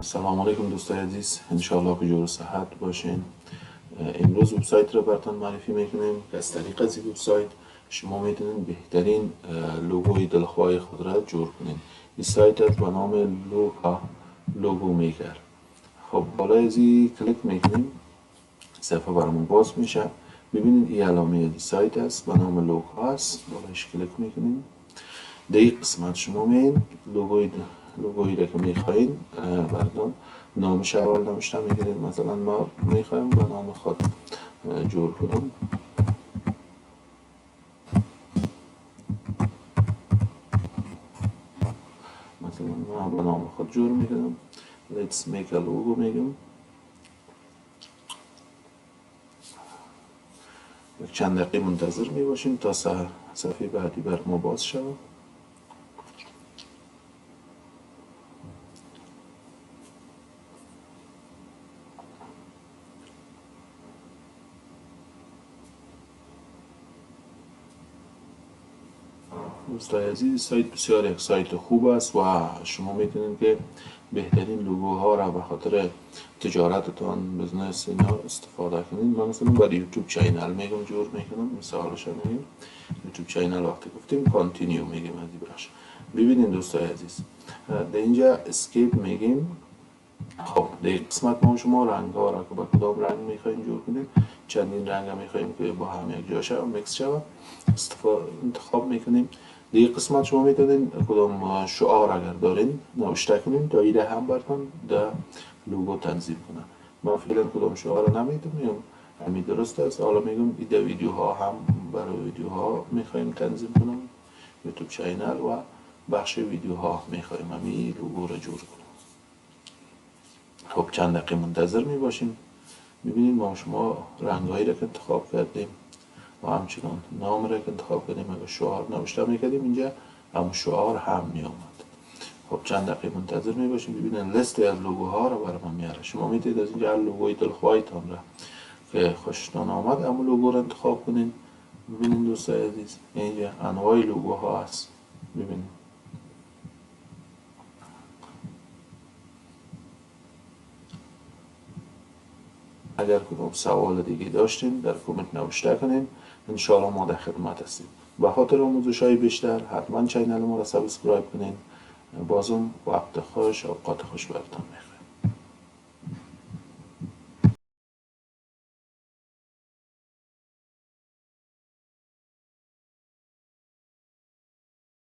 سلام علیکم دوستای عزیز، انشاءالله که جور صحت باشین. امروز وبسایت را براتون معرفی میکنیم که از طریق از این وبسایت شما میتونید بهترین لوگوی دلخواه خود را جور کنید. این سایت است به نام لوگو میکر. خب بالا از این کلیک میکنیم، صفحه برامون باز میشه. ببینید این علامه این سایت است به نام لوگو است، بالایش کلیک میکنیم. در این قسمت شما میین لوگویی را که میخواین براتون نامش اول نوشته میگیرید. مثلا ما میخوایم به نام خود جور کنم. مثلا ما به نام خود جور میکنم. Let's make a logo میگم. چند دقیقه منتظر میباشیم تا صفحه بعدی بر ما باز شود. دوستای عزیز، سایت بسیار یک سایت خوب است و شما میتونید که بهترین لوگوها را به خاطر تجارتتان، بزنس اینا استفاده کنید. من مثلا برای یوتیوب چینل میگم جور میکنم. مثالش میگیم یوتیوب چینل وقتی گفتیم کانتینیو میگیم از این بخش. ببینید دوستای عزیز، در اینجا اسکیپ میگیم. خب در قسمت ما شما رنگ ها را که با کدام رنگ میخوایم جور کنیم، چندین رنگ ها میخوایم که با هم یک جا شود، میکس شود، انتخاب میکنیم. در این قسمت شما میتونید کدام شعار اگر دارین نوشته کنین تا ایده هم براتون در لوگو تنظیم کنه. من فعلا کدام شعار نمیتونم، همین درست است. حالا میگم ایده ویدیوها هم برای ویدیوها میخوایم تنظیم کنم، یوتیوب چینل و بخش ویدیوها میخوایم همین لوگو را جور کنیم. خب چند دقیقه منتظر می باشیم. میبینیم ما شما رنگهایی را که انتخاب کردیم و همچنان نام را که انتخاب کردیم، اگر شعار نوشته میکردیم اینجا هم شعار هم می آمد. خب چند دقیقه منتظر می باشیم. ببینید لیست از لوگوها را برای ما میاره. شما میتونید از اینجا لوگوی دلخواهتان را که خوشتان آمد اما لوگو را انتخاب کنین. ببینید دوستای عزیز، اینجا انواع لوگوها هست. ببینید اگر کدام سوال دیگه داشتین در کامنت نوشته کنین، انشاءالله ما در خدمت هستیم. به خاطر آموزش های بیشتر حتما چینل ما را سابسکرایب کنین. بازم وقت خوش، اوقات خوش براتون میخوام.